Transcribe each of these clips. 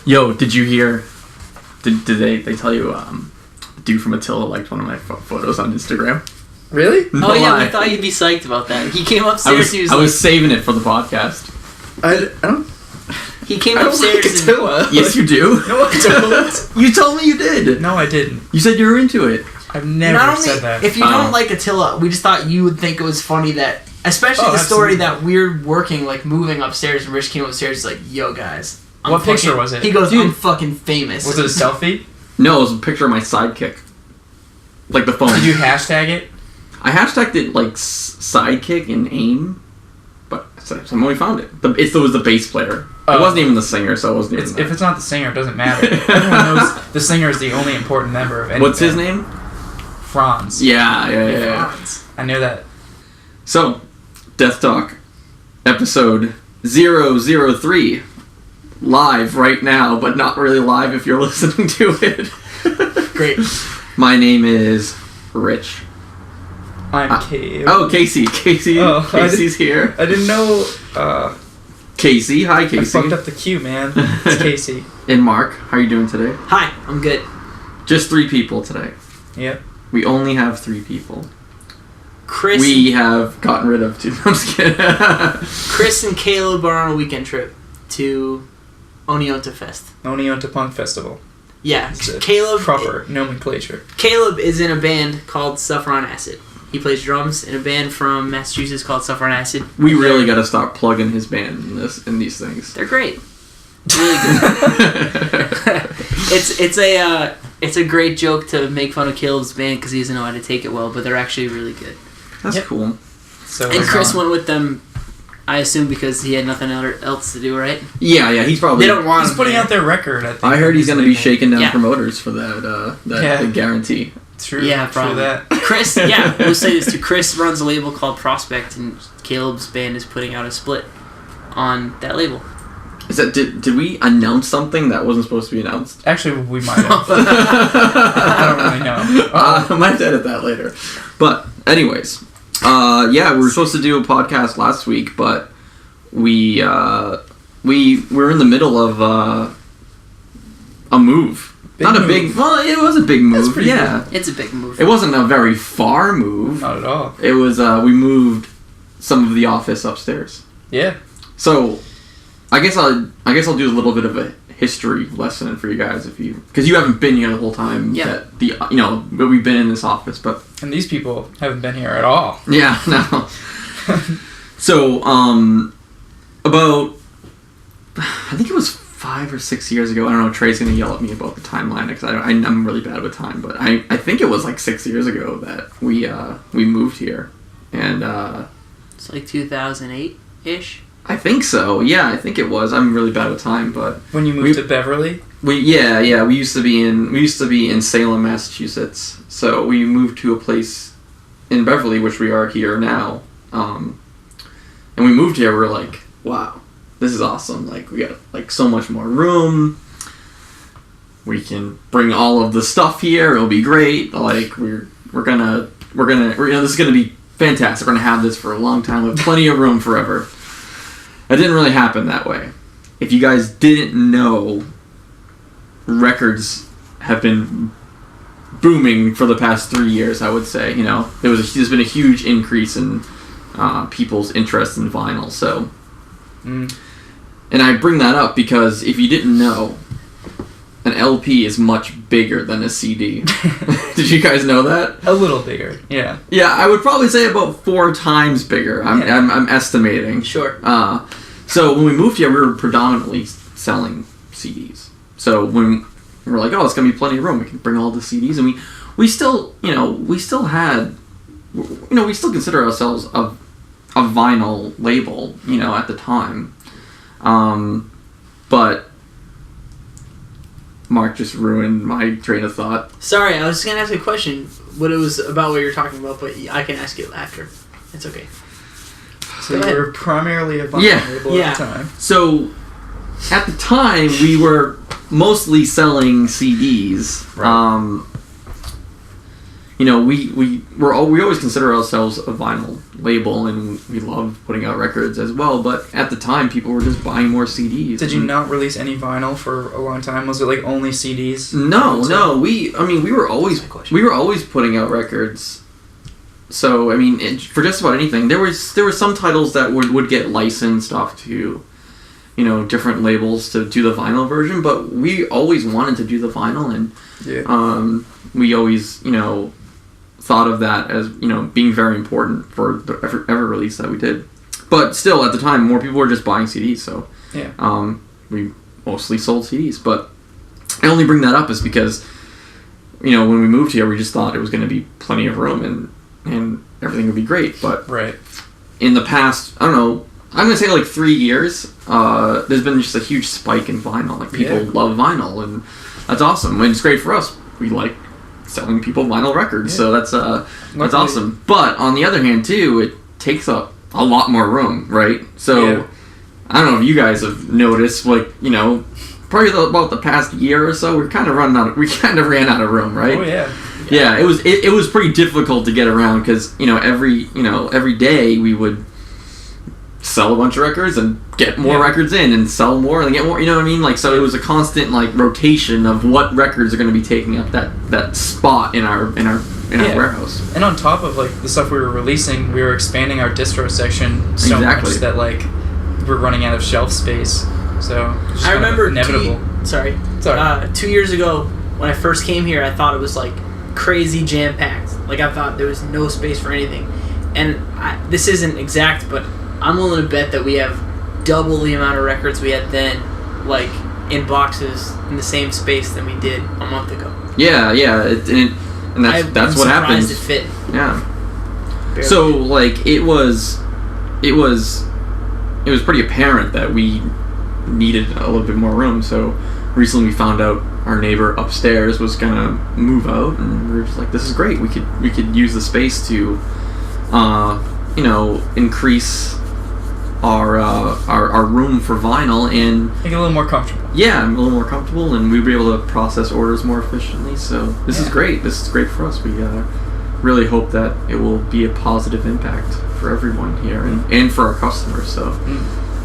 Yo, did you hear? Did they tell you? The dude from Attila liked one of my photos on Instagram. Really? No oh yeah, lie. we thought you'd be psyched about that. He came upstairs. I was saving it for the podcast. I don't. He came I don't upstairs. like Attila. Yes, you do. No, I don't. You told me you did. No, I didn't. You said you were into it. I've never Not only, said that. if you don't like Attila, we just thought you would think it was funny that, especially the story that we're working, like moving upstairs, and Rich came upstairs. He's like, "Yo, guys." What picture was it? He goes, Dude. "I'm fucking famous." Was it a selfie? No, it was a picture of my sidekick. Like the phone. Did you hashtag it? I hashtagged it like sidekick and aim, but somehow we found it. It was the bass player. It wasn't even the singer, so it wasn't even If it's not the singer, it doesn't matter. Everyone knows the singer is the only important member of any What's his band. name? Franz. Yeah. Franz. I knew that. So, Death Talk, episode 003. Live right now, but not really live if you're listening to it. Great. My name is Rich. I'm Cave. Oh, Casey. Oh, Casey's here. I didn't know. Casey. Hi, I Casey. fucked up the cue, man. It's Casey. And Mark. How are you doing today? Hi, I'm good. Just 3 people today. Yep. We only have 3 people. Chris. We have gotten rid of 2. I'm just kidding. Chris and Caleb are on a weekend trip to ONEONTA Fest. ONEONTA Punk Festival. Yeah, It's a Caleb. proper nomenclature. Caleb is in a band called Suffer on Acid. He plays drums in a band from Massachusetts called Suffer on Acid. We really got to stop plugging his band in these things. They're great. Really good. It's a great joke to make fun of Caleb's band because he doesn't know how to take it well, but they're actually really good. That's cool. So And Chris went with them, I assume, because he had nothing else to do, right? Yeah, he's probably. They don't want he's him putting there. out their record. I think. I heard he's going to be shaking down Yeah. promoters for that the guarantee. True. Yeah, True probably. that. Chris, yeah, we'll say this too. Chris runs a label called Prospect, and Caleb's band is putting out a split on that label. Is that did we announce something that wasn't supposed to be announced? Actually, we might have. I don't really know. I might have to edit that later. But anyways, yeah, we were supposed to do a podcast last week, but we were in the middle of a move. Not a big. Well, it was a big move. Yeah, It's a big move. it wasn't a very far move. Not at all. It was. We moved some of the office upstairs. Yeah. So, I guess I'll do a little bit of a history lesson for you guys because you haven't been here the whole time. Yeah. But we've been in this office, but And these people haven't been here at all. yeah, no. So, about I think it was 5 or 6 years ago. I don't know. Trey's gonna yell at me about the timeline because I'm really bad with time, but I think it was like 6 years ago that we moved here, and It's like 2008-ish. I think so. Yeah, I think it was. I'm really bad with time, but When you moved to Beverly? we used to be in Salem, Massachusetts. So we moved to a place in Beverly, which we are here now. And we moved here. We were like, wow, this is awesome. Like we got like so much more room. We can bring all of the stuff here. It'll be great. Like we're gonna this is gonna be fantastic. We're gonna have this for a long time. We have plenty of room forever. It didn't really happen that way. If you guys didn't know, records have been booming for the past 3 years, I would say. There's been a huge increase in people's interest in vinyl. So, and I bring that up because if you didn't know, an LP is much bigger than a CD. Did you guys know that? A little bigger, yeah. Yeah, I would probably say about 4 times bigger. I'm estimating. Sure. So when we moved here, we were predominantly selling CDs. So when we were like, oh, it's gonna be plenty of room, we can bring all the CDs, and we still consider ourselves a vinyl label, at the time. But Mark just ruined my train of thought. Sorry, I was just going to ask a question. What it was about what you're talking about, but I can ask it after. It's okay. So you were primarily a vinyl label at the time. So at the time, we were mostly selling CDs. Right. you know, we always consider ourselves a vinyl label, and we love putting out records as well. But at the time, people were just buying more CDs. Did you not release any vinyl for a long time? Was it like only CDs? No. We were always putting out records. So I mean, for just about anything, there were some titles that would get licensed off to, you know, different labels to do the vinyl version. But we always wanted to do the vinyl, and we always, you know, thought of that as, you know, being very important for the every release that we did. But still, at the time, more people were just buying CDs, so we mostly sold CDs. But I only bring that up is because, you know, when we moved here, we just thought it was going to be plenty of room and everything would be great. But in the past, I don't know, I'm going to say like 3 years, there's been just a huge spike in vinyl. Like, people love vinyl, and that's awesome. And it's great for us. We like selling people vinyl records, so that's awesome. But on the other hand, too, it takes up a lot more room, right? So I don't know if you guys have noticed, like, you know, probably about the past year or so, we kind of ran out of room, right? Oh yeah. Yeah, it was pretty difficult to get around because, you know, every day we would sell a bunch of records and get more records in and sell more and get more, you know what I mean? Like, so it was a constant, like, rotation of what records are going to be taking up that spot in our warehouse. And on top of, like, the stuff we were releasing, we were expanding our distro section so much that, like, we're running out of shelf space. So I remember inevitable. 2 years ago when I first came here, I thought it was like crazy jam packed. Like, I thought there was no space for anything. And this isn't exact, but I'm willing to bet that we have double the amount of records we had then, like, in boxes in the same space than we did a month ago. Yeah, and that's what happens. It fit. Yeah. Barely. So, like, it was pretty apparent that we needed a little bit more room. So recently we found out our neighbor upstairs was gonna move out, and we were just like, this is great. We could use the space to, you know, increase our room for vinyl and make it a little more comfortable. Yeah, a little more comfortable, and we'd be able to process orders more efficiently. So this is great. This is great for us. We really hope that it will be a positive impact for everyone here and for our customers. So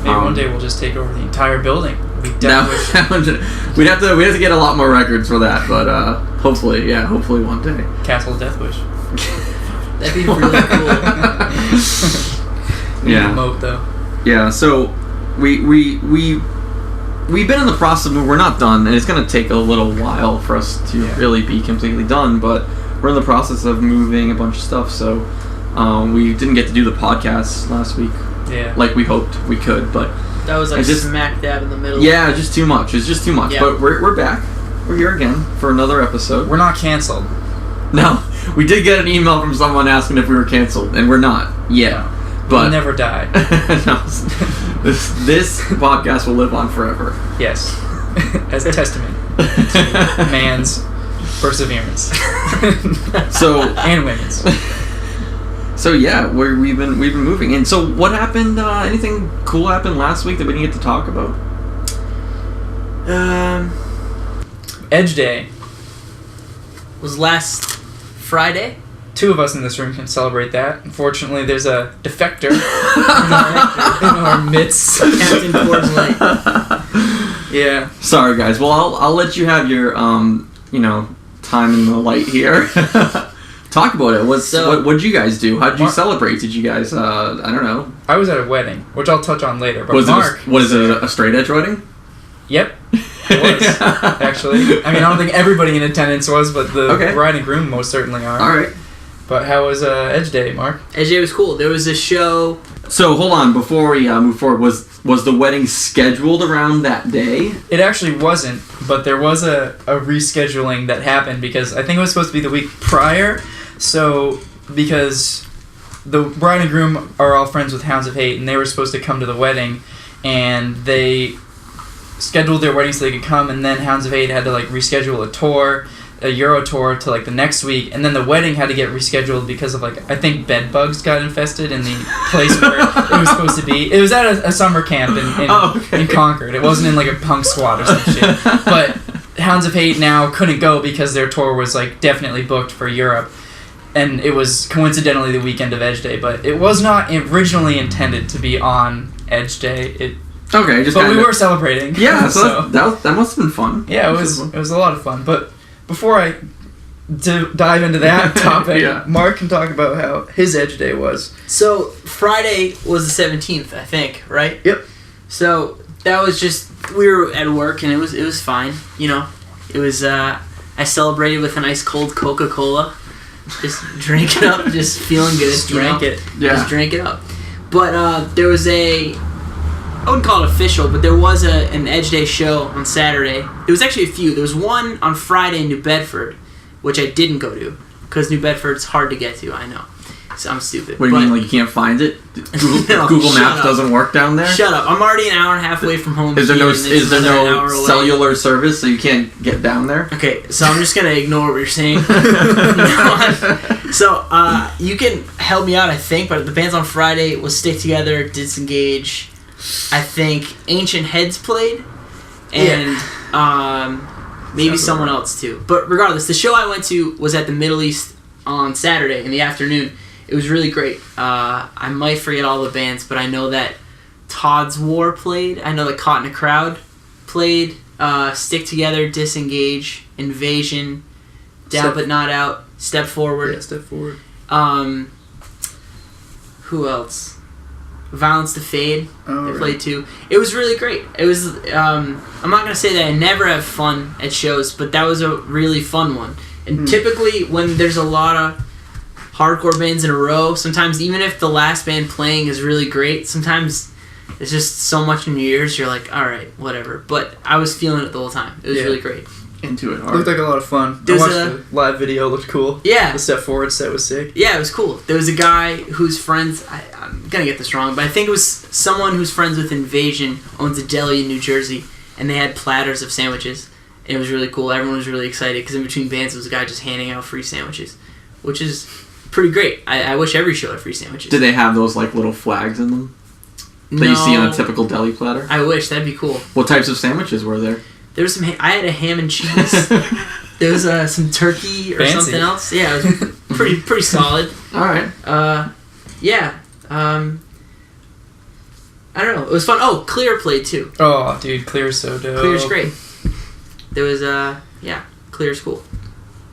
maybe one day we'll just take over the entire building. We'd have to get a lot more records for that, but hopefully one day. Castle Deathwish. That'd be really cool. Yeah. Moat though. Yeah, so we've been in the process of, we're not done, and it's going to take a little while for us to really be completely done, but we're in the process of moving a bunch of stuff, so we didn't get to do the podcast last week like we hoped we could, but that was like smack dab in the middle. Yeah, just too much. It's just too much. Yeah. But we're back. We're here again for another episode. We're not canceled. No, we did get an email from someone asking if we were canceled, and we're not yet. No. But we'll never die. No, this podcast will live on forever. Yes, as a testament to man's perseverance. And women's. So yeah, we've been moving. And so what happened? Anything cool happened last week that we didn't get to talk about? Edge Day was last Friday. 2 of us in this room can celebrate that. Unfortunately, there's a defector in our midst. Captain Ford's Light. Yeah. Sorry, guys. Well, I'll let you have your time in the light here. Talk about it. What did you guys do? How did you celebrate? Did you guys? I don't know. I was at a wedding, which I'll touch on later. But was it a straight edge wedding? Yep. It was, actually. I mean, I don't think everybody in attendance was, but the bride and groom most certainly are. All right. But how was Edge Day, Mark? Edge Day was cool. There was a show. So hold on, before we move forward, was the wedding scheduled around that day? It actually wasn't, but there was a rescheduling that happened because I think it was supposed to be the week prior. So because the bride and groom are all friends with Hounds of Hate, and they were supposed to come to the wedding, and they scheduled their wedding so they could come, and then Hounds of Hate had to like reschedule a Euro tour to like the next week, and then the wedding had to get rescheduled because of like I think bed bugs got infested in the place where it was supposed to be. It was at a summer camp in Concord. It wasn't in like a punk squad or some shit. But Hounds of Hate now couldn't go because their tour was like definitely booked for Europe, and it was coincidentally the weekend of Edge Day, but it was not originally intended to be on Edge Day. Okay, just but we were celebrating. Yeah, so that must have been fun. Yeah, it was a lot of fun. But before I dive into that topic, Yeah. Mark can talk about how his Edge Day was. So Friday was the 17th, I think, right? Yep. So that was just, we were at work and it was fine, you know. It was I celebrated with a nice cold Coca-Cola, just drink it up, just feeling good. Just drank it. Yeah. Just drank it up. But there was I wouldn't call it official, but there was an Edge Day show on Saturday. There was actually a few. There was one on Friday in New Bedford, which I didn't go to because New Bedford's hard to get to. I know, so I'm stupid. What do you mean, like you can't find it? No, Google shut Maps up. doesn't work down there. Shut up! I'm already an hour and a half away from home. Is there here, no and this is another hour away. cellular service, so you can't get down there? Okay, so I'm just gonna ignore what you're saying. So you can help me out, I think. But the bands on Friday was Stick Together, Disengage. I think Ancient Heads played, and maybe someone else too. But regardless, the show I went to was at the Middle East on Saturday in the afternoon. It was really great. I might forget all the bands, but I know that Todd's War played. I know that Caught in a Crowd played. Stick Together, Disengage, Invasion, Down But Not Out, Step Forward. Yeah, Step Forward. Who else? Violence to Fade. Oh, They played too. It was really great. It was. I'm not gonna say that I never have fun at shows, but that was a really fun one. And typically, when there's a lot of hardcore bands in a row, sometimes even if the last band playing is really great, sometimes it's just so much in your ears. You're like, all right, whatever. But I was feeling it the whole time. It was really great. Into it It hard. looked like a lot of fun. There's I watched the live video. It looked cool. Yeah. The Step Forward set was sick. Yeah, it was cool. There was a guy whose friends, I'm going to get this wrong, but I think it was someone who's friends with Invasion, owns a deli in New Jersey, and they had platters of sandwiches. And it was really cool. Everyone was really excited because in between bands, there was a guy just handing out free sandwiches, which is pretty great. I wish every show had free sandwiches. Did they have those like little flags in them that you see on a typical deli platter? I wish. That'd be cool. What types of sandwiches were there? There was some. I had a ham and cheese. There was some turkey or Fancy. something else. Yeah, it was pretty solid. All right. Yeah. I don't know. It was fun. Oh, Clear played too. Oh, dude, Clear's so dope. Clear's great. There was Clear's cool.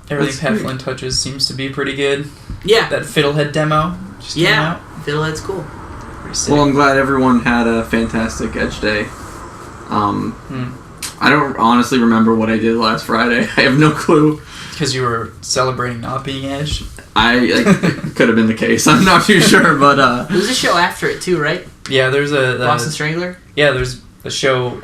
Everything Pat Flynn touches seems to be pretty good. Yeah. That Fiddlehead demo just came out. Fiddlehead's cool. Pretty sick. Well, I'm glad everyone had a fantastic Edge Day. I don't honestly remember what I did last Friday. I have no clue. Because you were celebrating not being Edge. It could have been the case. I'm not too sure, but There was a show after it too, right? Yeah, there's a Boston Strangler. Yeah, there's a show,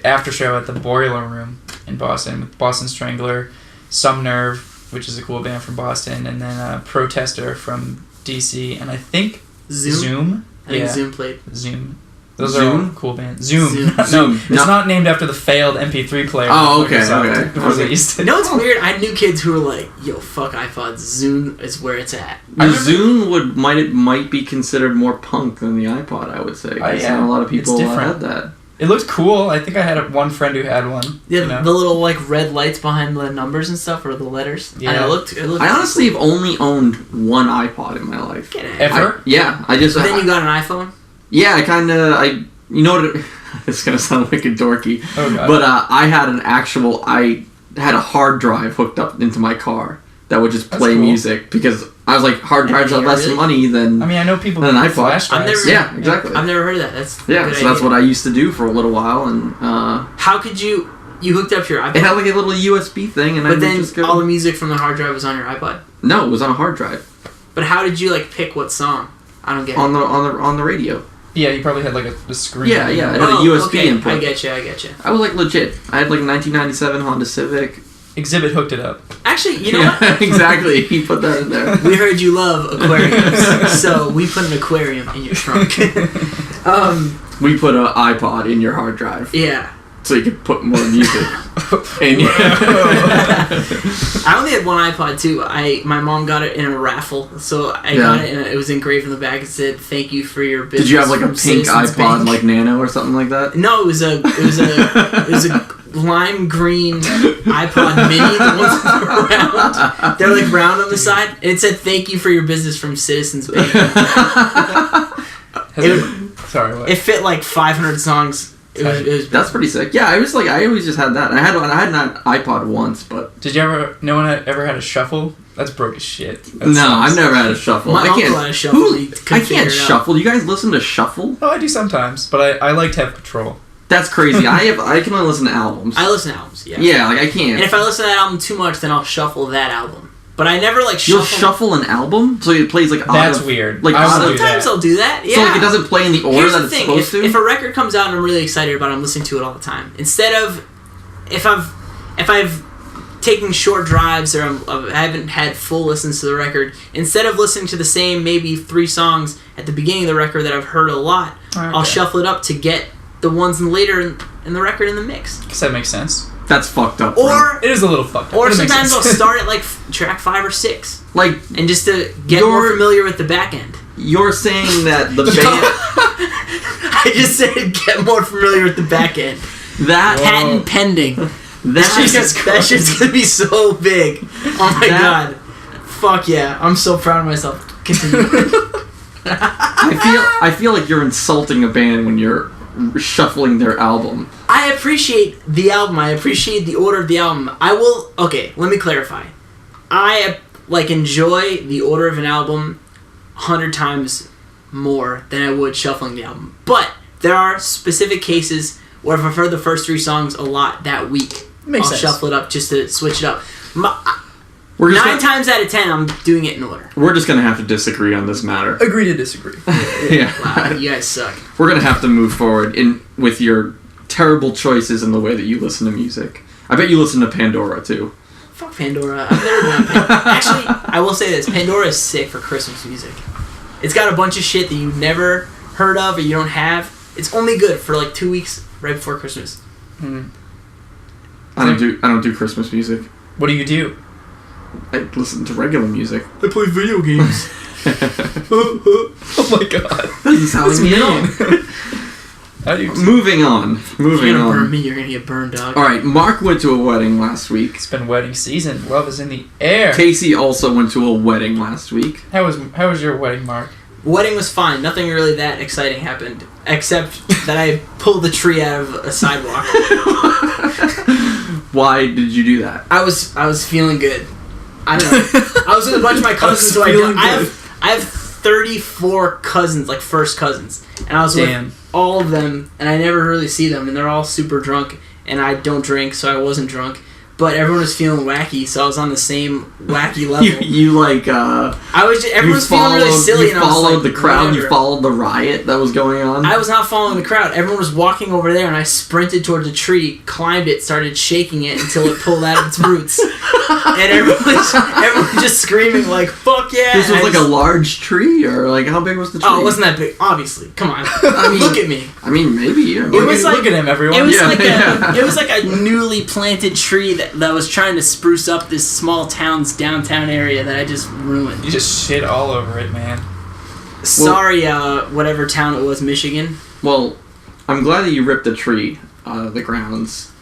after show at the Boiler Room in Boston with Boston Strangler, Some Nerve, which is a cool band from Boston, and then Protester from DC, and I think Zoom. I think Zoom played. Zoom. Those Zoom? are all cool bands. Zoom. Zoom. No, Zoom. it's not named after the failed MP3 player. Oh, okay, Microsoft okay. released. You know what's weird? I knew kids who were like, "Yo, fuck iPods. Zoom is where it's at." the Zune might be considered more punk than the iPod. I would say. Yeah. A lot of people It's different. had that. It looked cool. I think I had one friend who had one. Yeah, you know? the little like red lights behind the numbers and stuff, or the letters. Yeah. I know, it looked. I honestly have only owned one iPod in my life. Get it. Ever? I just. But then you got an iPhone. Yeah, you know what? It's gonna sound wicked dorky, Oh, God. but I had a hard drive hooked up into my car that would just play cool. music because I was like, hard drives are less Really? money than. I mean, I know people An who iPod. flash I've drives. never- Yeah, exactly. I've never heard of that. That's a Yeah, good so that's idea. what I used to do for a little while, and How could you hooked up your iPod? it had like a little USB thing, and I but would then just go. all the music from the hard drive was on your iPod. No, it was on a hard drive But how did you like pick what song? I don't get on it. the radio. Yeah, you probably had like a screen. Yeah, it had a USB input. I get you. I was like legit. I had like a 1997 Honda Civic. Exhibit hooked it up. Actually, you know what? Exactly. He put that in there. We heard you love aquariums, so we put an aquarium in your trunk. We put an iPod in your hard drive. Yeah. So you could put more music. And I only had one iPod too. My mom got it in a raffle, so I got it and it was engraved in the back. It said, "Thank you for your business." Did you have like a from pink Citizens iPod Bank." like Nano or something like that? No, it was a lime green iPod Mini, the ones that are round. They're like round on the side, and it said "Thank you for your business" from Citizens Bank. Sorry, what? It fit like 500 songs. It was That's pretty sick. Yeah, I always just had that. I had an iPod once, but No one ever had a shuffle? That's broke as shit. I've never had a shuffle. My uncle had a shuffle. I can't shuffle. You guys listen to shuffle? Oh, I do sometimes, but I like to have control. That's crazy. I can only listen to albums. I listen to albums, yeah. Yeah, like I can't. And if I listen to that album too much, then I'll shuffle that album. But I never like shuffle. You'll shuffle an album, so it plays like That's weird. Like sometimes I'll do that. Yeah. So like it doesn't play in the order that it's supposed to. If a record comes out and I'm really excited about it, I'm listening to it all the time. Instead of if I've taken short drives or I haven't had full listens to the record, instead of listening to the same maybe 3 songs at the beginning of the record that I've heard a lot, I'll shuffle it up to get the ones later in the record in the mix. Does that make sense? That's fucked up. Or it is a little fucked up. Or sometimes I'll start at like track 5 or 6, like, and just to get more familiar with the back end. You're saying that the band. I just said get more familiar with the back end. That patent pending. That shit's gonna be so big. Oh my god. Fuck yeah. I'm so proud of myself. Continue. I feel like you're insulting a band when you're shuffling their album. I appreciate the album. I appreciate the order of the album. Okay, let me clarify. I enjoy the order of an album 100 times more than I would shuffling the album. But there are specific cases where if I've heard the first 3 songs a lot that week, I'll shuffle it up just to switch it up. 9 times out of 10, I'm doing it in order. We're just gonna have to disagree on this matter. Agree to disagree. Yeah. Wow, you guys suck. We're gonna have to move forward with your terrible choices in the way that you listen to music. I bet you listen to Pandora too. Fuck Pandora. I've never been on Pandora. Actually, I will say this: Pandora is sick for Christmas music. It's got a bunch of shit that you've never heard of or you don't have. It's only good for like 2 weeks right before Christmas. I don't do Christmas music. What do you do? I listen to regular music. I play video games. Oh my god. Doesn't sound mean. How do you Moving on. You're gonna burn me, you're gonna get burned, dog. Alright, Mark went to a wedding last week. It's been wedding season. Love is in the air. Casey also went to a wedding last week. How was your wedding, Mark? Wedding was fine. Nothing really that exciting happened. Except that I pulled the tree out of a sidewalk. Why did you do that? I was feeling good. I don't know. I was with a bunch of my cousins, so I have 34 cousins, like first cousins, and I was with all of them, and I never really see them, and they're all super drunk, and I don't drink, so I wasn't drunk. But everyone was feeling wacky, so I was on the same wacky level. Everyone was feeling really silly, and I was like, you followed the crowd, whatever. you followed the riot that was going on? I was not following the crowd. Everyone was walking over there, and I sprinted towards a tree, climbed it, started shaking it until it pulled out of its roots. And everyone was just screaming like, fuck yeah! This was like a large tree, or like how big was the tree? Oh, it wasn't that big, obviously. Come on. Look at me. I mean, maybe. Yeah, It was like, look at him, everyone. It was like a newly planted tree that was trying to spruce up this small town's downtown area that I just ruined. You just shit all over it, man. Sorry, whatever town it was, Michigan. Well, I'm glad that you ripped the tree out of the grounds.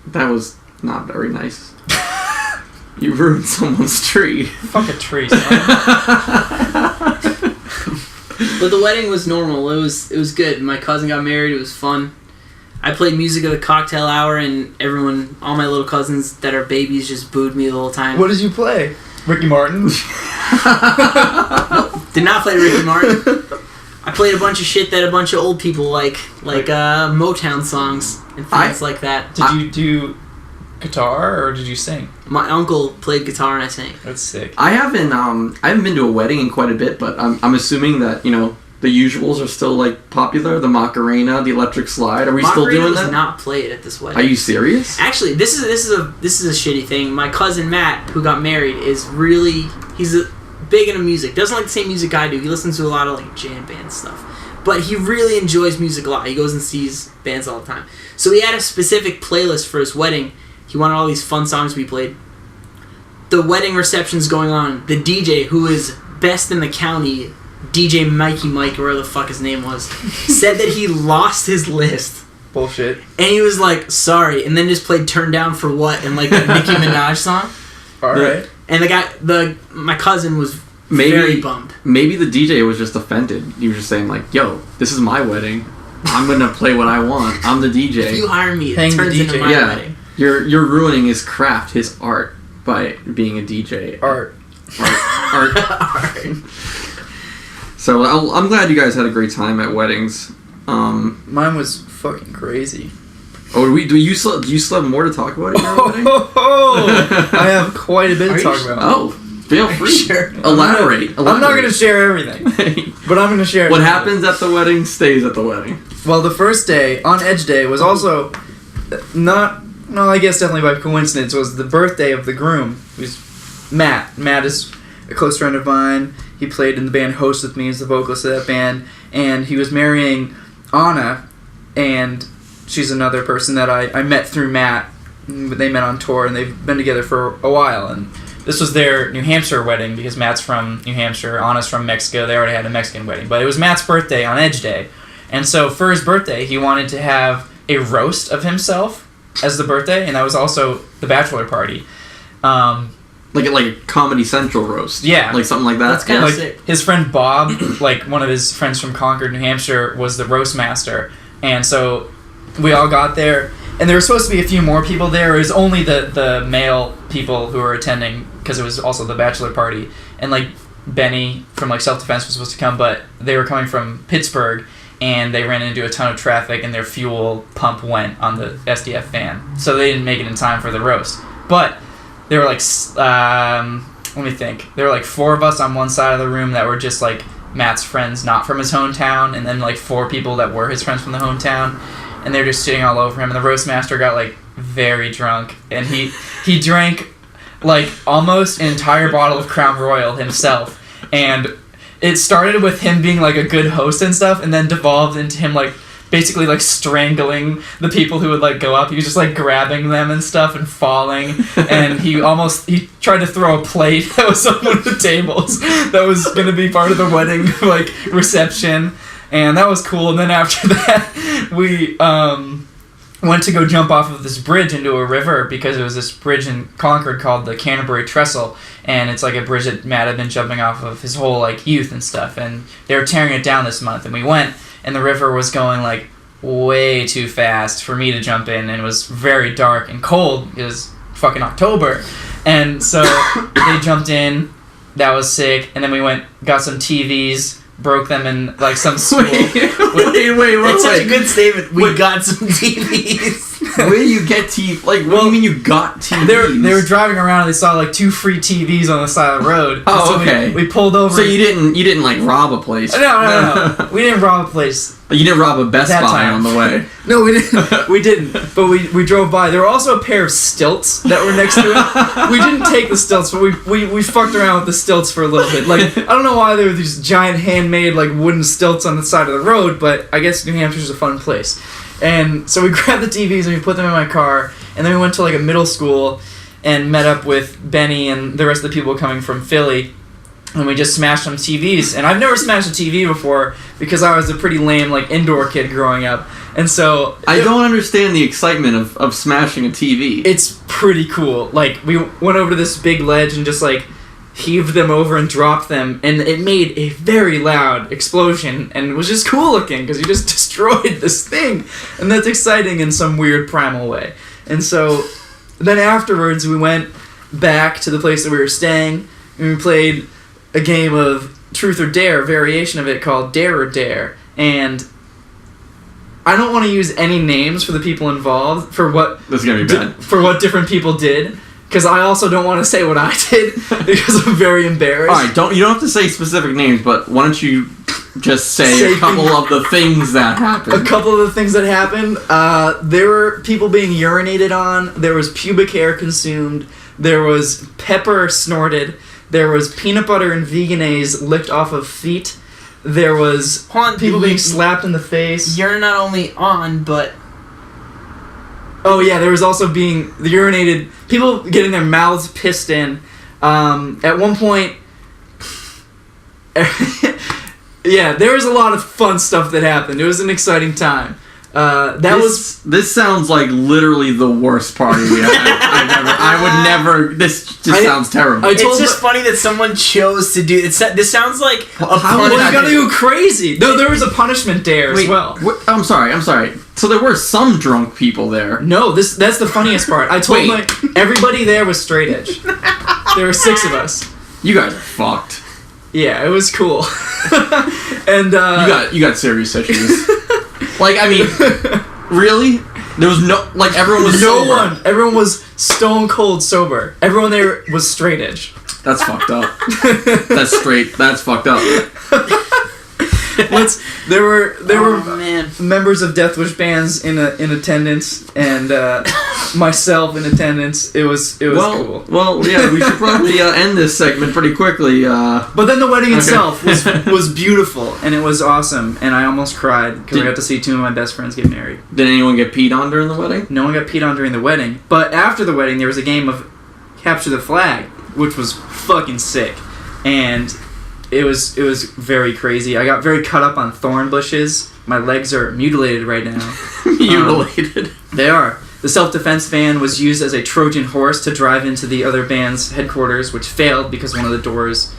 That was not very nice. You ruined someone's tree. Fuck a tree, son. But the wedding was normal. It was good. My cousin got married. It was fun. I played music at the cocktail hour, and all my little cousins that are babies just booed me the whole time. What did you play? Ricky Martin? Nope, did not play Ricky Martin. I played a bunch of shit that a bunch of old people like Motown songs and things like that. Did you do guitar or did you sing? My uncle played guitar and I sang. That's sick. I haven't been to a wedding in quite a bit, but I'm assuming that the usuals are still like popular. The Macarena, the Electric Slide. Are we still doing that? Macarena was not played at this wedding. Are you serious? Actually, this is a shitty thing. My cousin Matt, who got married, he's big into music. Doesn't like the same music I do. He listens to a lot of like jam band stuff, but he really enjoys music a lot. He goes and sees bands all the time. So he had a specific playlist for his wedding. He wanted all these fun songs we played. The wedding reception's going on. The DJ, who is best in the county, DJ Mikey Mike, or whatever the fuck his name was, said that he lost his list. bullshit. And he was like, sorry, and then just played Turn Down for What and like a Nicki Minaj song. Alright. And my cousin was very bummed. Maybe the DJ was just offended. He was just saying like, yo, this is my wedding. I'm gonna play what I want. I'm the DJ. If you hire me, it Hang the turns into DJ. my Yeah. wedding. You're ruining his craft, his art, by being a DJ. Art. So I'm glad you guys had a great time at weddings. Mine was fucking crazy. Oh, do you still have more to talk about at your wedding? I have quite a bit to talk about. Oh, feel free. Sure. Elaborate. I'm not going to share everything, but I'm going to share What happens at the wedding stays at the wedding. Well, the first day, on Edge Day, was also I guess definitely by coincidence, was the birthday of the groom, who's Matt. Matt is a close friend of mine. He played in the band Host with me as the vocalist of that band, and he was marrying Anna, and she's another person that I met through Matt. They met on tour, and they've been together for a while, and this was their New Hampshire wedding, because Matt's from New Hampshire, Anna's from Mexico. They already had a Mexican wedding, but it was Matt's birthday on Edge Day, and so for his birthday, he wanted to have a roast of himself as the birthday, and that was also the bachelor party. Like a Comedy Central roast. Yeah. Like something like that. That's kinda Yeah. sick. His friend Bob, like one of his friends from Concord, New Hampshire, was the roast master. And so we all got there, and there were supposed to be a few more people there. It was only the male people who were attending, because it was also the bachelor party. And like Benny from like Self Defense was supposed to come, but they were coming from Pittsburgh, and they ran into a ton of traffic, and their fuel pump went on the SDF van. So they didn't make it in time for the roast. But there were like, let me think. There were like 4 of us on one side of the room that were just like Matt's friends not from his hometown, and then like 4 people that were his friends from the hometown, and they're just sitting all over him. And the roast master got like very drunk, and he drank like almost an entire bottle of Crown Royal himself, and it started with him being like a good host and stuff, and then devolved into him like basically like strangling the people who would like go up. He was just like grabbing them and stuff and falling, and he tried to throw a plate that was on one of the tables that was gonna be part of the wedding like reception, and that was cool. And then after that we went to go jump off of this bridge into a river, because it was this bridge in Concord called the Canterbury Trestle, and it's like a bridge that Matt had been jumping off of his whole like youth and stuff, and they were tearing it down this month, and we went, and the river was going like way too fast for me to jump in, and it was very dark and cold. It was fucking October, and so they jumped in. That was sick. And then we got some TVs, broke them in like some school. Wait. That's such a good statement. We got some TVs. Where do you get TVs? Like, what do you mean you got TVs? They were driving around, and they saw like 2 free TVs on the side of the road. Oh, so okay. We pulled over. So you didn't like rob a place? No. We didn't rob a place. You didn't rob a Best That Buy time. on the way. No, we didn't. We didn't. But we drove by. There were also a pair of stilts that were next to it. We didn't take the stilts, but we fucked around with the stilts for a little bit. Like, I don't know why there were these giant handmade like wooden stilts on the side of the road, but I guess New Hampshire's a fun place. And so we grabbed the TVs and we put them in my car, and then we went to like a middle school and met up with Benny and the rest of the people coming from Philly. And we just smashed some TVs. And I've never smashed a TV before, because I was a pretty lame like indoor kid growing up. And so I don't understand the excitement of smashing a TV. it's pretty cool. Like, we went over to this big ledge and just like heaved them over and dropped them, and it made a very loud explosion, and it was just cool looking, because you just destroyed this thing, and that's exciting in some weird primal way. And so then afterwards we went back to the place that we were staying, and we played a game of Truth or Dare, a variation of it called Dare or Dare, and I don't want to use any names for the people involved for what This is gonna be bad. for what different people did, because I also don't want to say what I did, because I'm very embarrassed. All right, you don't have to say specific names, but why don't you just say a couple of the things that happened? A couple of the things that happened, there were people being urinated on, there was pubic hair consumed, there was pepper snorted, there was peanut butter and veganese licked off of feet, there was people being slapped in the face. You're not only on, but... Oh yeah, there was also being urinated, people getting their mouths pissed in. At one point, yeah, there was a lot of fun stuff that happened. It was an exciting time. This sounds like literally the worst party I would never. This just sounds terrible. It's just funny that someone chose to do. This sounds like a punishment. You gotta go crazy. No, there was a punishment there as well. I'm sorry. So there were some drunk people there. No, that's the funniest part. I told everybody there was straight edge. There were 6 of us. You guys are fucked. Yeah, it was cool. And you got serious issues. Like, I mean, really? There was everyone was sober. Everyone was stone cold sober. Everyone there was straight edge. That's fucked up. That's fucked up. There were members of Deathwish bands in attendance, and myself in attendance. It was cool. Well, yeah, we should probably end this segment pretty quickly. But then the wedding itself was beautiful, and it was awesome, and I almost cried because I got to see 2 of my best friends get married. Did anyone get peed on during the wedding? No one got peed on during the wedding, but after the wedding, there was a game of Capture the Flag, which was fucking sick, and it was very crazy. I got very cut up on thorn bushes. My legs are mutilated right now. Mutilated? They are. The self-defense van was used as a Trojan horse to drive into the other band's headquarters, which failed because one of the doors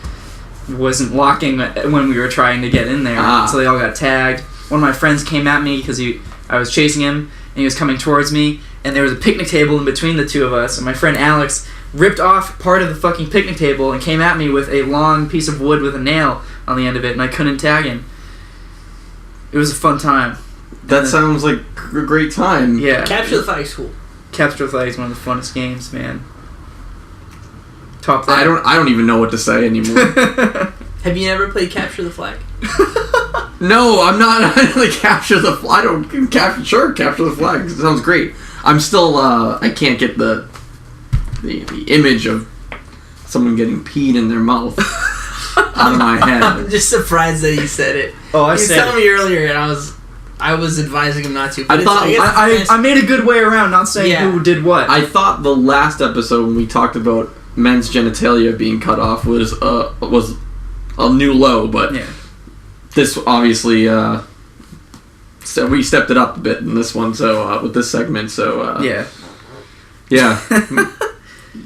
wasn't locking when we were trying to get in there. So they all got tagged. One of my friends came at me because I was chasing him, and he was coming towards me, and there was a picnic table in between the 2 of us, and my friend Alex ripped off part of the fucking picnic table and came at me with a long piece of wood with a nail on the end of it, and I couldn't tag him. It was a fun time. That sounds like a great time. Yeah. Capture the Flag is cool. Capture the Flag is one of the funnest games, man. Top that. I don't even know what to say anymore. Have you never played Capture the Flag? No, I'm not. Capture the Flag. I don't capture the flag. It sounds great. I'm still. I can't get the image of someone getting peed in their mouth out of my head. I'm just surprised that he said it. Oh, he was telling me earlier, and I was advising him not to. But I made a good way around not saying who did what. I thought the last episode when we talked about men's genitalia being cut off was a new low, but this obviously so we stepped it up a bit in this one. So with this segment, so yeah.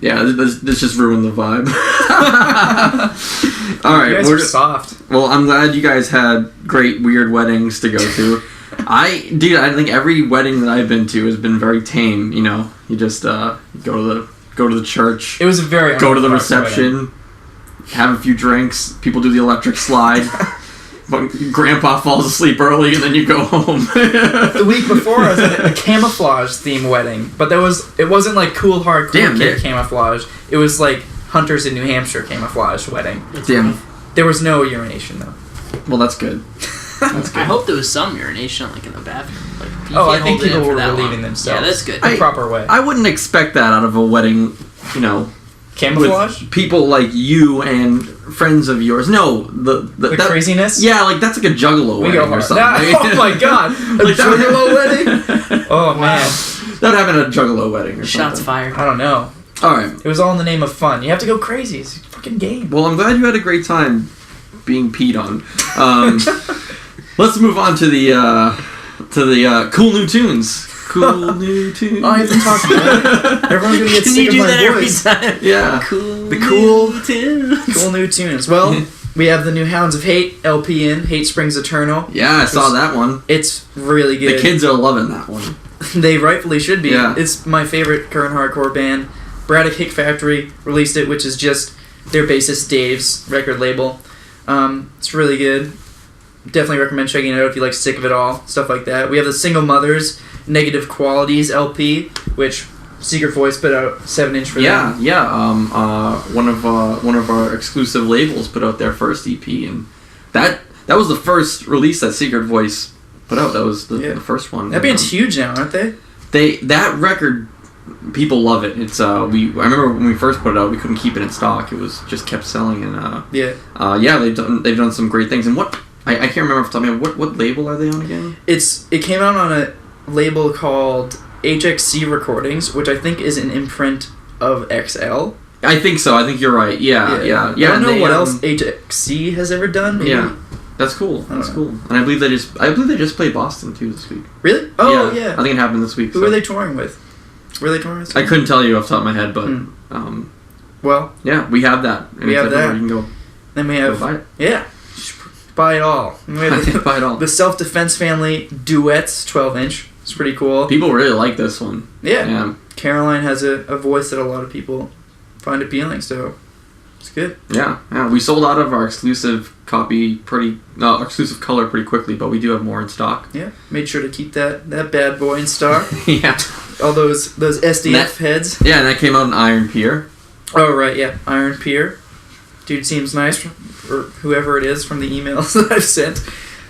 Yeah, this just ruined the vibe. All right, you guys are soft. Well, I'm glad you guys had great weird weddings to go to. I think every wedding that I've been to has been very tame. You know, you just go to the church. It was a very go to the reception, have a few drinks. People do the electric slide. Grandpa falls asleep early, and then you go home. The week before, I was at a camouflage theme wedding, but it wasn't like cool hardcore kid camouflage. It was like Hunters in New Hampshire camouflage wedding. Damn. There was no urination though. Well, that's good. That's good. I hope there was some urination, like in the bathroom. Like, I think people were relieving themselves. Yeah, that's good. The proper way. I wouldn't expect that out of a wedding, you know. Camouflage? With people like you and friends of yours. No, the craziness? Yeah, like that's like a juggalo wedding or something. Oh my god. A juggalo wedding? Oh man. That would happen at a juggalo wedding or something. Shots fired. I don't know. Alright. It was all in the name of fun. You have to go crazy. It's a fucking game. Well, I'm glad you had a great time being peed on. Let's move on to the cool new tunes. Cool new tunes. I haven't talked about it. Everyone's gonna get sick of my voice. Every time? Yeah. Cool new tunes. Well, we have the new Hounds of Hate LP in. Hate Springs Eternal. Yeah, I saw that one. It's really good. The kids are loving that one. They rightfully should be. Yeah. It's my favorite current hardcore band. Braddock Hick Factory released it, which is just their bassist Dave's record label. It's really good. Definitely recommend checking it out if you like Sick of It All, stuff like that. We have the Single Mothers Negative Qualities LP, which Secret Voice put out 7-inch for them. Yeah. One of our exclusive labels put out their first EP, and that was the first release that Secret Voice put out. That was the first one. That band's huge now, aren't they? That record, people love it. It's I remember when we first put it out, we couldn't keep it in stock. It was just kept selling, and they've done some great things. And what I can't remember off the top of my head, what label are they on again? It came out on a label called HXC Recordings, which I think is an imprint of XL. I think so. I think you're right. Yeah. I don't know what else HXC has ever done. Maybe That's cool. That's cool. And I believe they just played Boston too this week. Really? Oh yeah. I think it happened this week. Who are they touring with? Were they touring with? I couldn't tell you off the top of my head, but well, yeah, we have that. And we have that. You can go. Then we have buy it. Yeah, just buy it all. We have buy it all. The Self-Defense Family Duets 12-inch. It's pretty cool. People really like this one. Yeah. Caroline has a voice that a lot of people find appealing, so it's good. Yeah. We sold out of our exclusive copy exclusive color pretty quickly, but we do have more in stock. Yeah. Made sure to keep that bad boy in stock. Yeah. All those SDF heads. Yeah, and that came out in Iron Pier. Oh right, yeah, Iron Pier. Dude seems nice, or whoever it is from the emails that I've sent.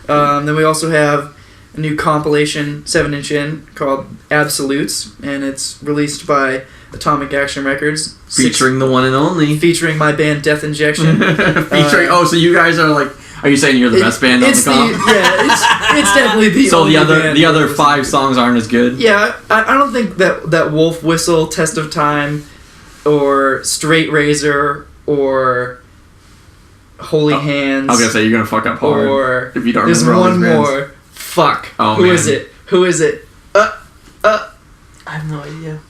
Then we also have a new compilation 7-inch in called Absolutes, and it's released by Atomic Action Records. Featuring the one and only. Featuring my band Death Injection. So you guys are like, are you saying you're the best band on the comp? Yeah, it's definitely the so only the other 5 songs aren't as good? Yeah, I don't think that Wolf Whistle, Test of Time, or Straight Razor, or Holy Hands. I was gonna say, you're gonna fuck up hard or if you don't there's remember all one these bands. more. Fuck. Oh, Who man. is it? Who is it? I have no idea.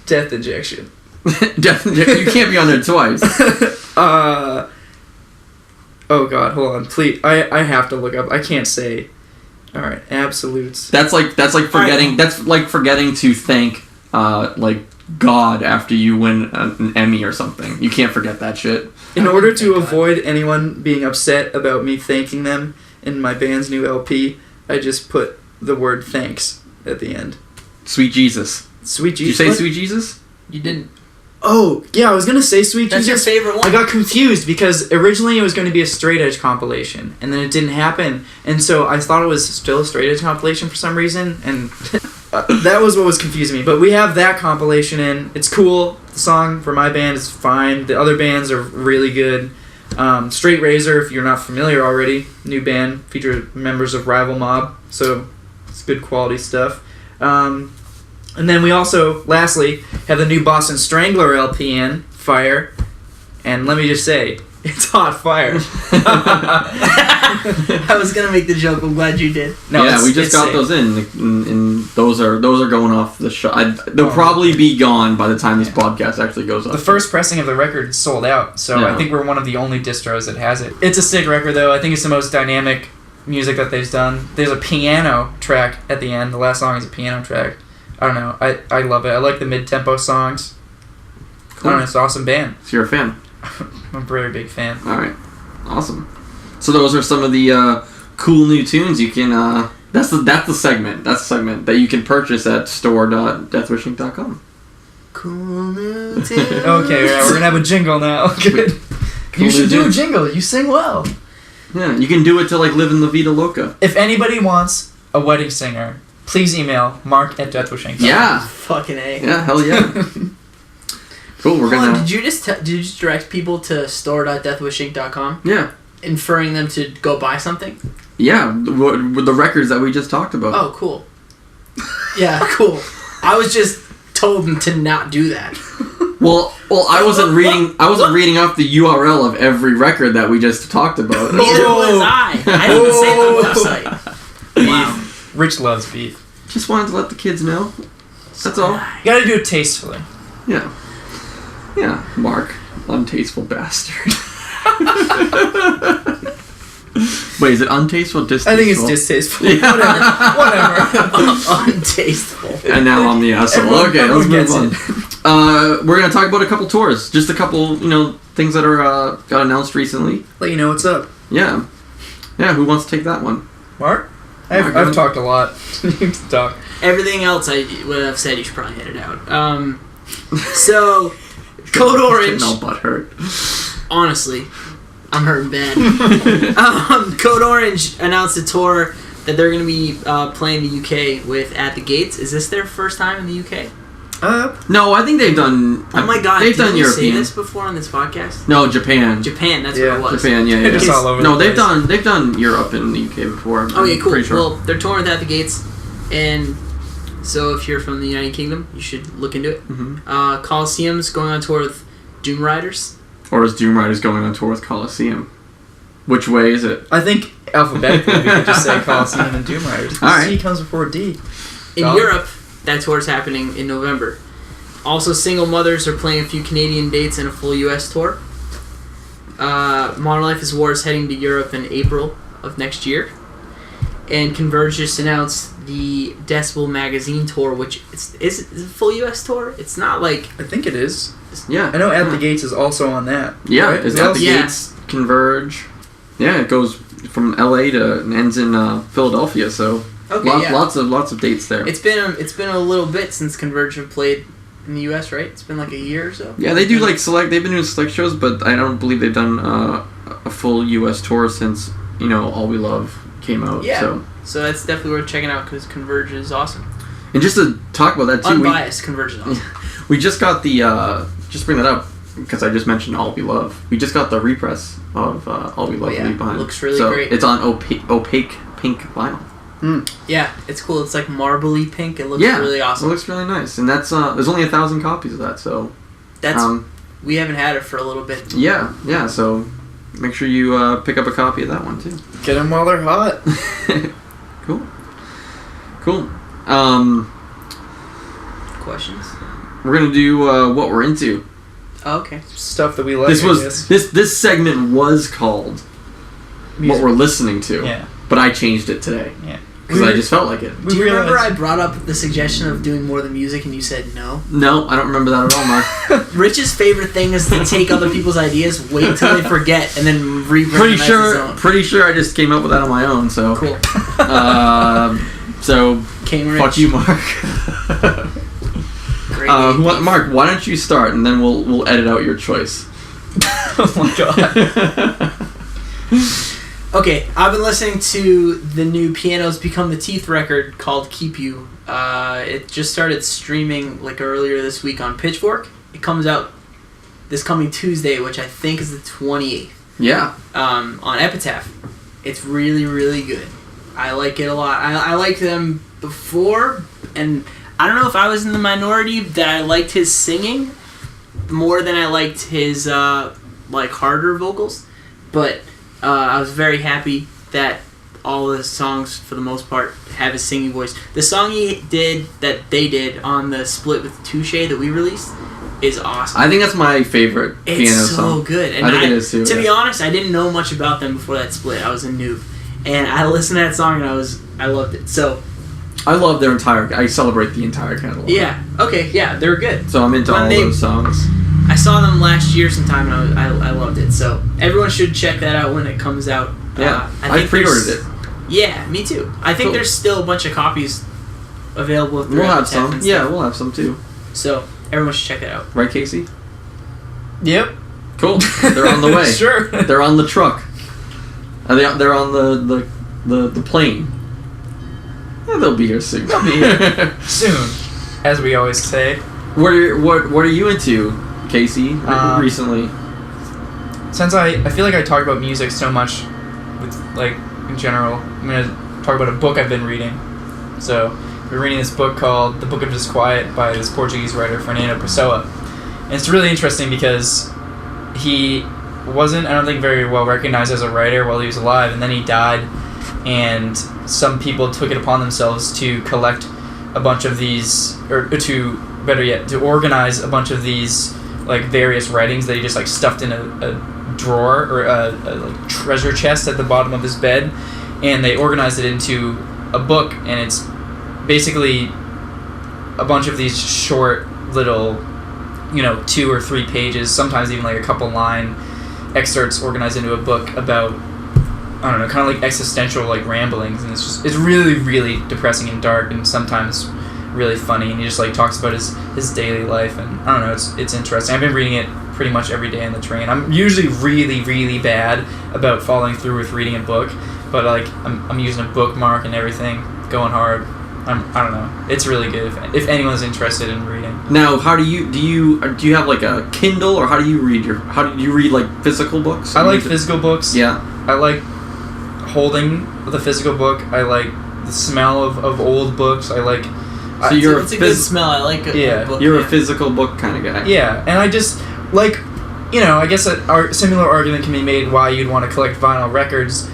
Death Injection. Definitely, you can't be on there twice. Oh god, hold on, please. I have to look up. I can't say. All right, Absolutes. That's like forgetting. That's like forgetting to thank like God after you win an Emmy or something. You can't forget that shit. In order to avoid anyone being upset about me thanking them in my band's new LP, I just put the word thanks at the end. Sweet Jesus. Sweet Jesus. Did you say Sweet Jesus? You didn't. Oh, yeah, I was going to say Sweet That's Jesus. your favorite one? I got confused because originally it was going to be a straight edge compilation, and then it didn't happen. And so I thought it was still a straight edge compilation for some reason, and that was what was confusing me. But we have that compilation in. It's cool. The song for my band is fine. The other bands are really good. Straight Razor, if you're not familiar already, new band, feature members of Rival Mob, so it's good quality stuff. And then we also, lastly, have the new Boston Strangler LP in, Fire. And let me just say, it's hot fire. I was gonna make the joke. I'm glad you did. No, yeah, we just got sick. those in, and those are going off the show. They'll probably be gone by the time this podcast actually goes up. The first pressing of the record sold out, so I think we're one of the only distros that has it. It's a sick record, though. I think it's the most dynamic music that they've done. There's a piano track at the end. The last song is a piano track. I don't know. I love it. I like the mid-tempo songs. Cool. I don't know, it's an awesome band. So you're a fan? I'm a very big fan. All right. Awesome. So those are some of the cool new tunes you can... That's the segment. That's the segment that you can purchase at store.deathwishinc.com. Cool new tunes. Okay, yeah, we're going to have a jingle now. Good. Cool You should new do a tunes. jingle. You sing well. Yeah, you can do it to like live in La Vida Loca. If anybody wants a wedding singer, please email mark@deathwishinc.com. Yeah. Fucking A. Yeah, hell yeah. Cool, we're Hold on, gonna... did you just direct people to store.deathwishinc.com? Yeah. Inferring them to go buy something? Yeah, with the records that we just talked about. Oh, cool. Yeah, cool. I was just told to not do that. Well, I wasn't reading off the URL of every record that we just talked about. Neither was I. I didn't say the website. Wow. Rich loves beef. Just wanted to let the kids know. That's all. You gotta do it tastefully. Yeah. Yeah, Mark. Untasteful bastard. Wait, is it untasteful or distasteful? I think it's distasteful. Yeah. Whatever. Untasteful. And now I'm the asshole. Okay, let's move on. Gets We're going to talk about a couple tours. Just a couple, things that are got announced recently. Let you know what's up. Yeah. Yeah, who wants to take that one? Mark? I've talked a lot. You can talk. Everything else what I've said, you should probably hit it out. So, Code Orange. Getting all butthurt. Honestly, I'm hurting bad. Code Orange announced a tour that they're going to be playing the UK with At the Gates. Is this their first time in the UK? No, I think they've done... Oh my god, they've done did we say European. this before on this podcast? No, Japan. Japan, that's Yeah, what it was. Japan, yeah. Just all over No, the they've place. done Europe and the UK before. Oh yeah, cool. Pretty sure. Well, they're touring with At the Gates, and so if you're from the United Kingdom, you should look into it. Mhm. Coliseum's going on tour with Doom Riders. Or is Doom Riders going on tour with Coliseum? Which way is it? I think alphabetically we could just say Coliseum and Doom Riders. All right. C comes before D. In Europe, that tour is happening in November. Also, Single Mothers are playing a few Canadian dates and a full U.S. tour. Modern Life is War is heading to Europe in April of next year. And Converge just announced the Decibel Magazine tour, which is a full U.S. tour. It's not like... I think it is. Yeah. I know At the Gates is also on that. Yeah, right? it's At the Gates, Converge. Yeah, it goes from L.A. to and ends in Philadelphia, so lots of dates there. It's been a little bit since Converge have played in the U.S., right? It's been like a year or so. Yeah, they do like select. They've been doing select shows, but I don't believe they've done a full U.S. tour since All We Love came out. Yeah. So that's definitely worth checking out because Converge is awesome. And just to talk about that too, unbiased Converge is awesome. We just got the just bring that up because I just mentioned All We Love. We just got the repress of All We Love. Leave Behind. It looks really great. It's on opaque pink vinyl. Yeah, it's cool. It's like marbly pink. It looks really awesome. It looks really nice, and that's there's only 1,000 copies of that, so that's we haven't had it for a little bit. Yeah. So make sure you pick up a copy of that one too. Get them while they're hot. Cool. Questions? We're gonna do what we're into. Oh, okay. Stuff that we like. This segment was called What We're Listening To. Yeah. But I changed it today. Yeah. Because I just felt like it. Do you remember I brought up the suggestion of doing more than music and you said no? No, I don't remember that at all, Mark. Rich's favorite thing is to take other people's ideas, wait till they forget, and then pretty sure I just came up with that on my own, so. Cool. So, fuck you, Mark. Great Mark, why don't you start and then we'll edit out your choice. Oh my god. Okay, I've been listening to the new Pianos Become the Teeth record called Keep You. It just started streaming like earlier this week on Pitchfork. It comes out this coming Tuesday, which I think is the 28th. Yeah. On Epitaph. It's really, really good. I like it a lot. I liked them before, and I don't know if I was in the minority that I liked his singing more than I liked his harder vocals, but I was very happy that all the songs, for the most part, have his singing voice. The song they did on the split with Touche that we released is awesome. I think that's my favorite piano song. It's so good. And I think it is too. To be honest, I didn't know much about them before that split. I was a noob. And I listened to that song and I loved it. So I love their I celebrate the entire catalog. Yeah. Okay, yeah, they're good. So I'm into all those songs. I saw them last year sometime and I loved it. So everyone should check that out when it comes out. Yeah. I pre-ordered it. Yeah, me too. I think there's still a bunch of copies available. We'll have some. Yeah, we'll have some too. So everyone should check that out. Right, Casey? Yep. Cool. They're on the way. Sure. They're on the truck. They're on the plane. Yeah, they'll be here soon. They'll be here soon, as we always say. What are you into, Casey? Recently? Since I feel like I talk about music so much, with in general, I'm gonna talk about a book I've been reading. So we're reading this book called The Book of Disquiet by this Portuguese writer Fernando Pessoa, and it's really interesting because he wasn't, I don't think, very well recognized as a writer while he was alive, and then he died, and some people took it upon themselves to collect a bunch of these, or to, better yet, to organize a bunch of these various writings that he just stuffed in a drawer or a treasure chest at the bottom of his bed, and they organized it into a book, and it's basically a bunch of these short little 2 or 3 pages, sometimes even a couple line excerpts organized into a book about, I don't know, kind of existential ramblings, and it's really, really depressing and dark, and sometimes really funny, and he just talks about his daily life, and I don't know, it's interesting. I've been reading it pretty much every day on the train. I'm usually really, really bad about following through with reading a book, but I'm using a bookmark and everything, going hard. I don't know. It's really good if anyone's interested in reading. Now, how do you have a Kindle, or how do you read physical books? I like physical books. Yeah. I like holding the physical book. I like the smell of old books. I like. So it's a good smell. I like a book. You're a physical book kind of guy. Yeah, and I just you know, I guess a similar argument can be made why you'd want to collect vinyl records.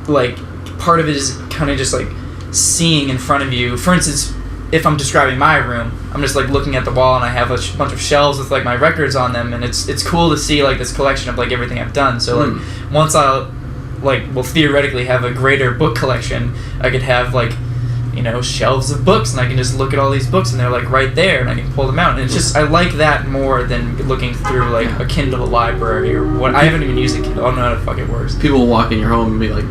Like, part of it is kind of just like seeing in front of you. For instance, if I'm describing my room, I'm just like looking at the wall and I have a bunch of shelves with like my records on them, and it's cool to see like this collection of like everything I've done. So like once I'll like will theoretically have a greater book collection, I could have like, you know, shelves of books, and I can just look at all these books and they're like right there and I can pull them out, and it's just I like that more than looking through like a Kindle library or what. I haven't even used a Kindle. I don't know how the fuck it works. People walk in your home and be like,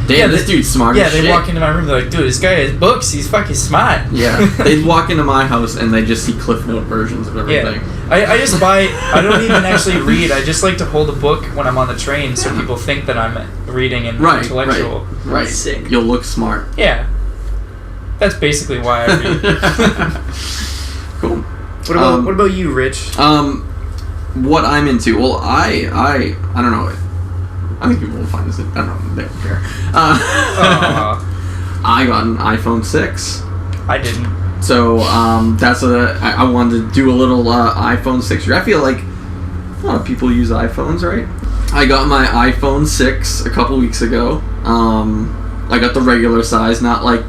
damn, this dude's smart as shit. Yeah, they walk into my room, they're like, dude, this guy has books, he's fucking smart. Yeah, they walk into my house and they just see Cliff Note versions of everything. Yeah. I just I don't even actually read, I just like to hold a book when I'm on the train so people think that I'm reading and intellectual. Right. Sick. You'll look smart. Yeah. That's basically why I read. Cool. What about you, Rich? What I'm into? Well, I don't know. I think people will find this. I don't know. They don't care. I got an iPhone 6. I didn't. So I wanted to do a little iPhone 6. I feel like a lot of people use iPhones, right? I got my iPhone 6 a couple weeks ago. I got the regular size, not like,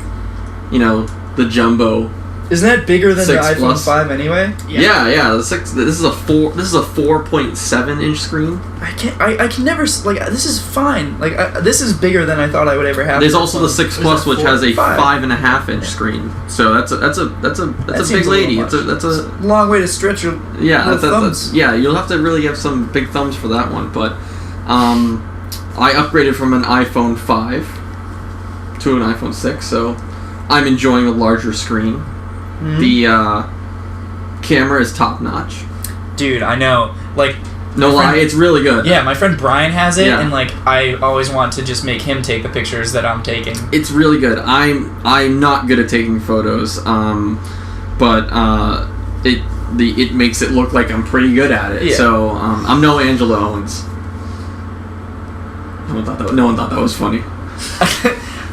you know, the jumbo. Isn't that bigger than the 6 iPhone Plus. 5 anyway? Yeah. The 6. This is a 4.7 inch screen. I can never like. This is fine. Like this is bigger than I thought I would ever have. There's also the 6 Plus, which has a 5.5 inch Yeah. screen. So that's a big lady. That's a long way to stretch your thumbs. You'll have to really have some big thumbs for that one. But I upgraded from an iPhone 5 to an iPhone 6, so I'm enjoying a larger screen. Mm-hmm. The camera is top notch. Dude, I know. Like, no lie, it's really good. Yeah, my friend Brian has it, and like I always want to just make him take the pictures that I'm taking. It's really good. I'm not good at taking photos, but it makes it look like I'm pretty good at it. Yeah. So I'm no Angela Owens. No one thought that was funny.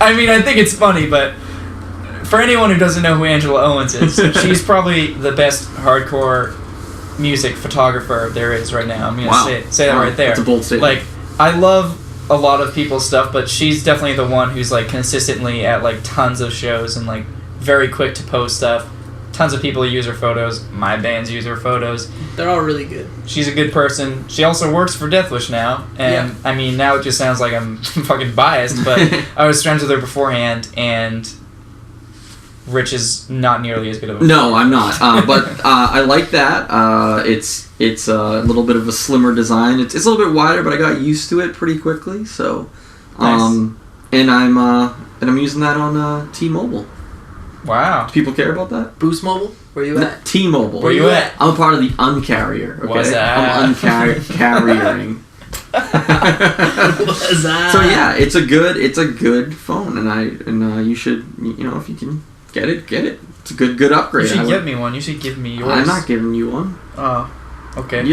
I mean, I think it's funny, but for anyone who doesn't know who Angela Owens is, she's probably the best hardcore music photographer there is right now. I'm gonna say that right there. That's a bold statement. Like, I love a lot of people's stuff, but she's definitely the one who's like consistently at like tons of shows and like very quick to post stuff. Tons of people use her photos. My bands use her photos. They're all really good. She's a good person. She also works for Deathwish now, and I mean, now it just sounds like I'm fucking biased, but I was friends with her beforehand, and Rich is not nearly as good of a No, I'm not. But I like that. It's a little bit of a slimmer design. It's a little bit wider, but I got used to it pretty quickly. So, nice. And I'm using that on T-Mobile. Wow. Do people care about that? Boost Mobile? Where you at? T-Mobile. Where you at? I'm a part of the uncarrier. Okay? What's that? I'm uncarriering. What's that? So yeah, it's a good phone, and you should, you know, if you can get it. It's a good upgrade. You should get me one. You should give me yours. I'm not giving you one. Oh, okay.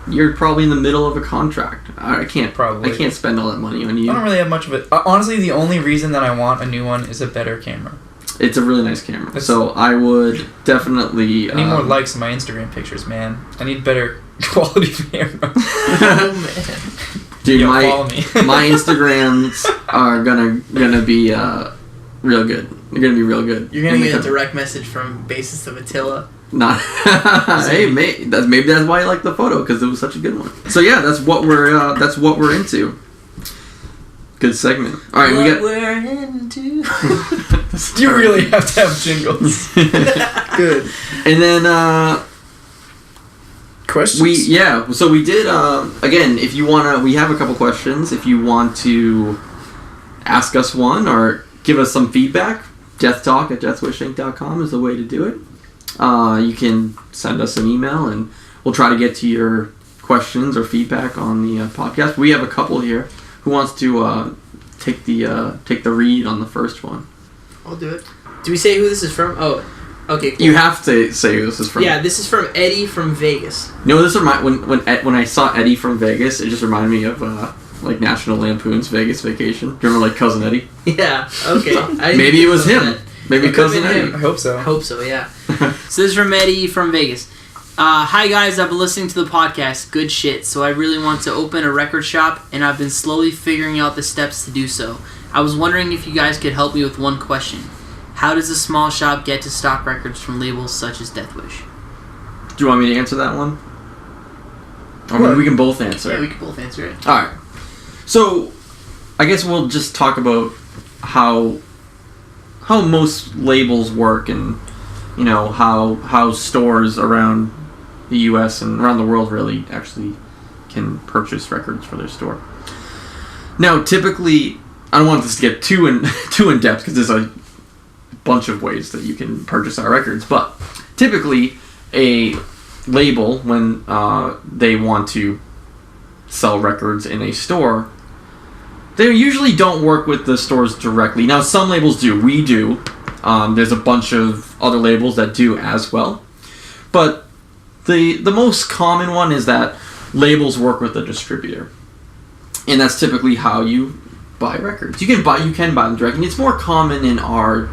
You're probably in the middle of a contract. I can't spend all that money on you. I don't really have much of it. Honestly, the only reason that I want a new one is a better camera. It's a really nice camera. So I would definitely... I need more likes in my Instagram pictures, man. I need better quality camera. Oh, man. Dude, follow me. my Instagrams are gonna be real good. They're gonna be real good. You're gonna get a direct message from bassist of Attila. Nah. Hey, maybe that's why I like the photo, because it was such a good one. So yeah, that's what we're into. Good segment. All right, we're into. You really have to have jingles. Good. And then questions. So we did again. If you wanna, we have a couple questions. If you want to ask us one or give us some feedback, deathtalk@deathwishinc.com is the way to do it. You can send us an email and we'll try to get to your questions or feedback on the podcast. We have a couple here. Who wants to take the read on the first one? I'll do it. Do we say who this is from? Oh, okay. Cool. You have to say who this is from. Yeah, this is from Eddie from Vegas. No, this when I saw Eddie from Vegas, it just reminded me of like National Lampoon's Vegas Vacation. Do you remember like Cousin Eddie? Yeah. Okay. Maybe it was him. Maybe Cousin Eddie. I hope so. Yeah. So this is from Eddie from Vegas. Hi guys, I've been listening to the podcast. Good shit. So I really want to open a record shop, and I've been slowly figuring out the steps to do so. I was wondering if you guys could help me with one question. How does a small shop get to stock records from labels such as Deathwish? Do you want me to answer that one? Or maybe we can both answer Yeah, it. we can both answer it. Alright. So, I guess we'll just talk about how most labels work and, you know, how stores around the U.S. and around the world really actually can purchase records for their store. Now, typically, I don't want this to get too in depth because there's a bunch of ways that you can purchase our records, but typically a label, when they want to sell records in a store, they usually don't work with the stores directly. Now, some labels do. We do. There's a bunch of other labels that do as well. But the most common one is that labels work with a distributor. And that's typically how you buy records. You can buy them directly. It's more common in our,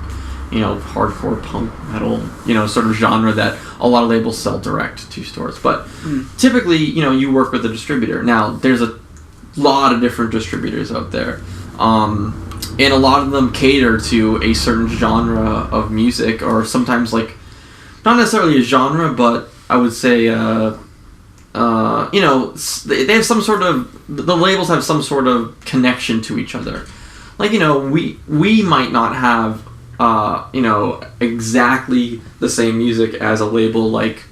you know, hardcore punk metal, you know, sort of genre that a lot of labels sell direct to stores. But typically, you know, you work with a distributor. Now, there's a lot of different distributors out there. And a lot of them cater to a certain genre of music, or sometimes, like, not necessarily a genre, but I would say, you know, they have some sort of, the labels have some sort of connection to each other. Like, you know, we might not have, you know, exactly the same music as a label like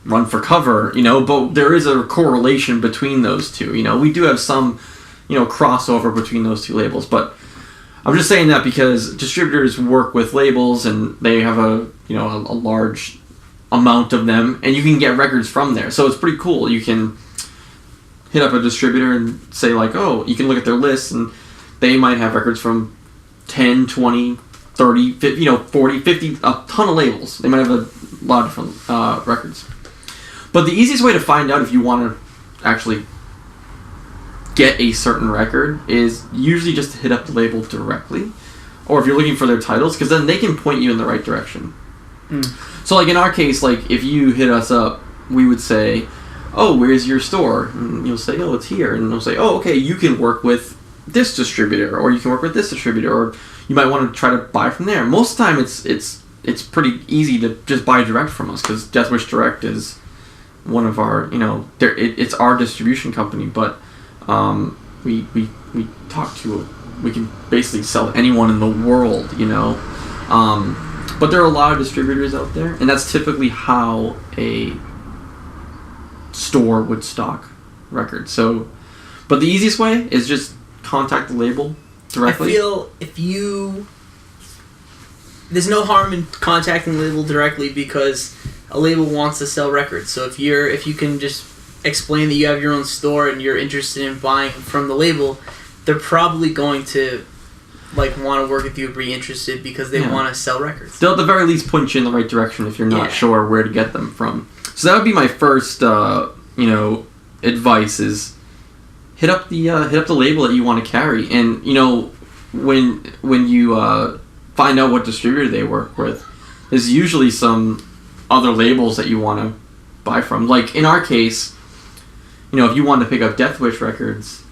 Run for Cover, you know, but there is a correlation between those two. You know, we do have some, you know, crossover between those two labels, but I'm just saying that because distributors work with labels and they have a large amount of them, and you can get records from there. So it's pretty cool. You can hit up a distributor and say, like, oh, you can look at their list, and they might have records from 10, 20, 30, 50, 40, 50, a ton of labels. They might have a lot of different records. But the easiest way to find out if you want to actually get a certain record is usually just to hit up the label directly, or if you're looking for their titles, because then they can point you in the right direction. So, like, in our case, like, if you hit us up, we would say, oh, where's your store? And you'll say, oh, it's here. And they'll say, oh, okay, you can work with this distributor, or you can work with this distributor, or you might want to try to buy from there. Most of the time, it's pretty easy to just buy direct from us, because Deathwish Direct is one of our, you know, it's our distribution company, but we can basically sell anyone in the world, you know. But there are a lot of distributors out there, and that's typically how a store would stock records. So, but the easiest way is just contact the label directly. I feel there's no harm in contacting the label directly, because a label wants to sell records. So if you can just explain that you have your own store and you're interested in buying from the label, they're probably going to, like, want to work with you or be interested because they want to sell records. They'll at the very least point you in the right direction if you're not sure where to get them from. So that would be my first, advice is hit up the label that you want to carry, and, you know, when you find out what distributor they work with, there's usually some other labels that you want to buy from. Like, in our case, you know, if you want to pick up Deathwish records,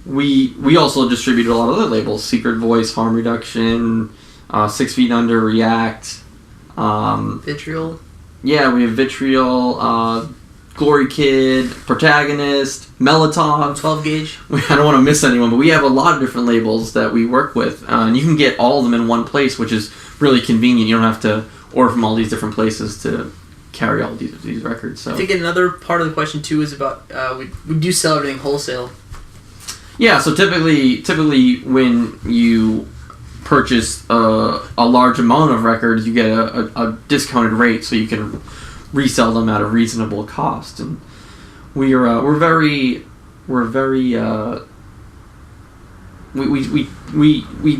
we also distribute a lot of other labels: Secret Voice, Harm Reduction, 6 Feet Under, React, Vitriol. Yeah, we have Vitriol, Glory Kid, Protagonist, Melatonin, 12 Gauge. I don't want to miss anyone, but we have a lot of different labels that we work with, and you can get all of them in one place, which is really convenient. You don't have to order from all these different places to carry all these records. So I think another part of the question too is about we do sell everything wholesale. Yeah, so typically when you purchase a large amount of records, you get a discounted rate, so you can resell them at a reasonable cost. And we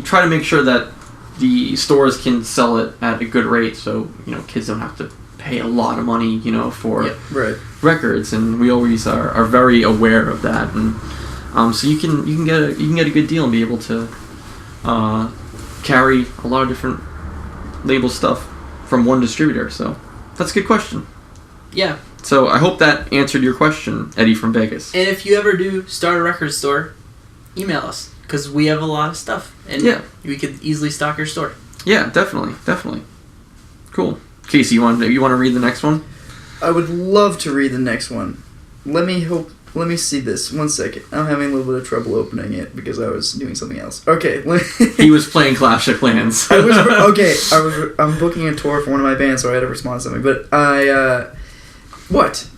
try to make sure that the stores can sell it at a good rate, so, you know, kids don't have to pay a lot of money, you know, for records, and we always are very aware of that. And so you can get a good deal and be able to carry a lot of different label stuff from one distributor. So that's a good question. Yeah. So I hope that answered your question, Eddie from Vegas. And if you ever do start a record store, email us because we have a lot of stuff, and we could easily stock your store. Yeah, definitely. Cool. Casey, you want to read the next one? I would love to read the next one. Let me see this. 1 second. I'm having a little bit of trouble opening it because I was doing something else. Okay. He was playing Clash of Clans. I'm booking a tour for one of my bands, so I had to respond to something. But What?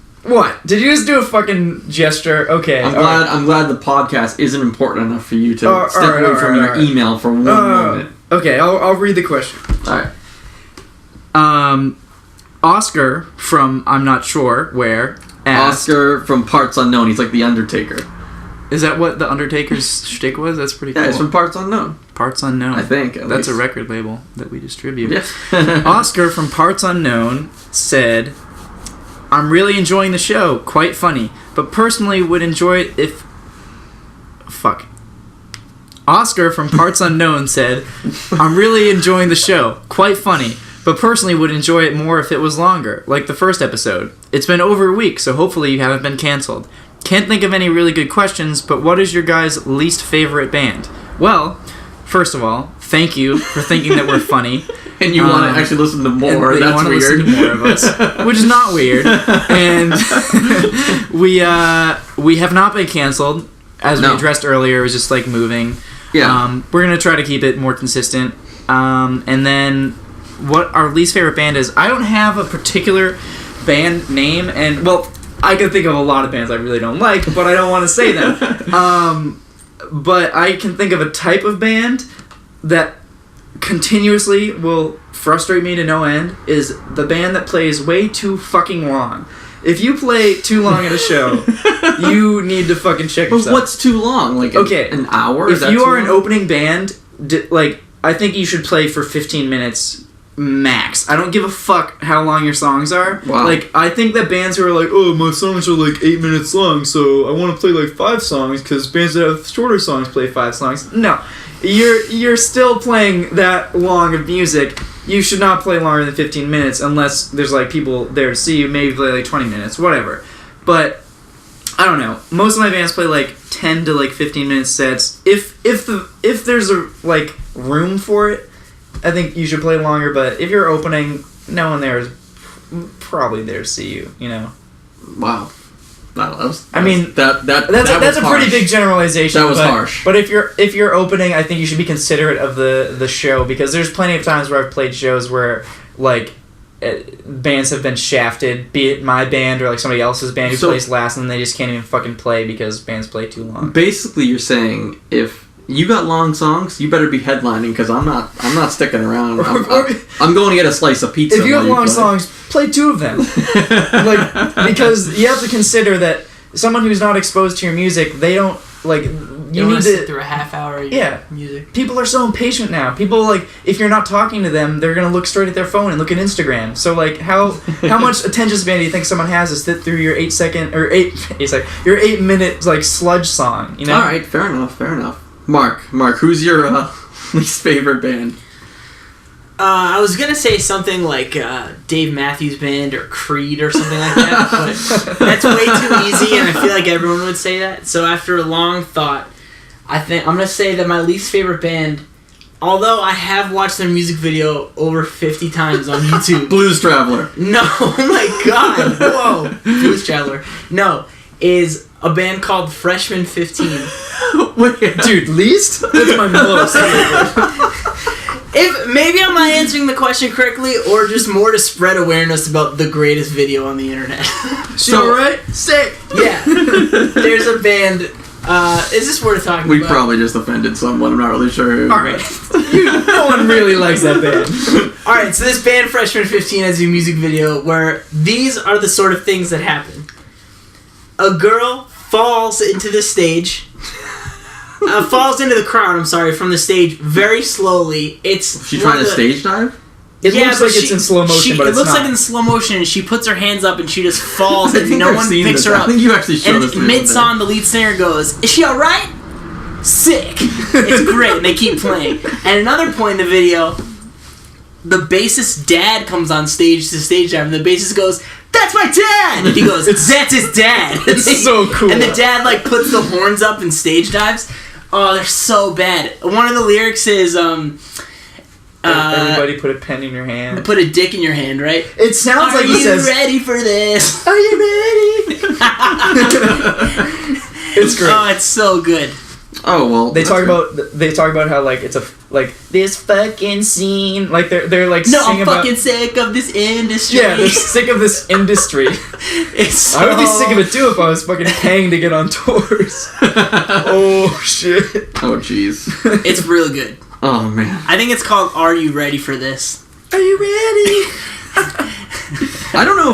Did you just do a fucking gesture? Okay. I'm glad the podcast isn't important enough for you to step away from your email for one moment. Okay, I'll read the question. Alright. Oscar from I'm not sure where asked, Oscar from Parts Unknown. He's like the Undertaker. Is that what the Undertaker's shtick was? That's pretty cool. Yeah, it's from Parts Unknown. Parts Unknown. I think. That's a record label that we distribute. Yeah. Oscar from Parts Unknown said, I'm really enjoying the show. Quite funny. But personally would enjoy it if... Fuck. Oscar from Parts Unknown said, I'm really enjoying the show. Quite funny. But personally would enjoy it more if it was longer, like the first episode. It's been over a week, so hopefully you haven't been cancelled. Can't think of any really good questions, but what is your guys' least favorite band? Well, first of all, thank you for thinking that we're funny. And you want to actually listen to more. That's weird. Listen to more of us, which is not weird. And we have not been canceled, as we addressed earlier. It was just like moving. Yeah. We're gonna try to keep it more consistent. And then what our least favorite band is, I don't have a particular band name, and well, I can think of a lot of bands I really don't like, but I don't want to say them. But I can think of a type of band that continuously will frustrate me to no end, is the band that plays way too fucking long. If you play too long at a show, you need to fucking check yourself. But what's too long? Like an hour? If you are an opening band, I think you should play for 15 minutes max. I don't give a fuck how long your songs are. Wow. Like, I think that bands who are like, oh, my songs are like 8 minutes long, so I want to play like 5 songs because bands that have shorter songs play 5 songs. No. You're still playing that long of music. You should not play longer than 15 minutes unless there's like people there to see you. Maybe play like 20 minutes, whatever. But I don't know. Most of my bands play like 10 to like 15 minute sets. If there's a like room for it, I think you should play longer. But if you're opening, no one there is probably there to see you. You know. Wow. That's a harsh. pretty big generalization. That was harsh. But if you're opening, I think you should be considerate of the show, because there's plenty of times where I've played shows where like bands have been shafted, be it my band or like somebody else's band who plays last, and they just can't even fucking play because bands play too long. Basically, you're saying if you got long songs, you better be headlining, because I'm not sticking around. I'm going to get a slice of pizza. If you have long songs, play 2 of them. Because you have to consider that someone who's not exposed to your music, they don't like. You need to sit through a half hour. Of music. People are so impatient now. People like, if you're not talking to them, they're gonna look straight at their phone and look at Instagram. So like, how much attention span do you think someone has to sit through your 8 minute like sludge song? You know. All right, fair enough. Mark, who's your least favorite band? I was gonna say something like Dave Matthews Band or Creed or something like that, but that's way too easy, and I feel like everyone would say that. So after a long thought, I think I'm gonna say that my least favorite band, although I have watched their music video over 50 times on YouTube. Blues Traveler. No, oh my god, whoa, Blues Traveler. No, is a band called Freshman 15. Wait, dude, least? That's my most favorite. If maybe I'm not answering the question correctly, or just more to spread awareness about the greatest video on the internet. So right? Sick. Yeah. There's a band. Is this worth talking about? We probably just offended someone. I'm not really sure who. All right. No one really likes that band. All right. So this band, Freshman 15, has a music video where these are the sort of things that happen. A girl falls into the stage. Falls into the crowd, from the stage very slowly. It's she trying to stage dive? It looks like it's in slow motion, but it's not. It looks like in slow motion, and she puts her hands up and she just falls, and no one picks her up. I think you actually showed us. And mid-song, the lead singer goes, "Is she alright?" Sick. It's great, and they keep playing. At another point in the video, the bassist's dad comes on stage to stage dive, and the bassist goes, "That's my dad!" And he goes, "That's his dad." It's so cool. And the dad like puts the horns up and stage dives. Oh, they're so bad. One of the lyrics is everybody put a pen in your hand. Put a dick in your hand, right? It sounds like he says, "Are you ready for this? Are you ready?" It's great. Oh, it's so good. Oh well. They talk about how like it's this fucking scene, like they're like No, sing I'm about, fucking sick of this industry. yeah, they're sick of this industry. It's so... I would be sick of it too if I was fucking paying to get on tours. Oh shit. Oh jeez. It's real good. Oh man. I think it's called "Are You Ready for This?" Are you ready? I don't know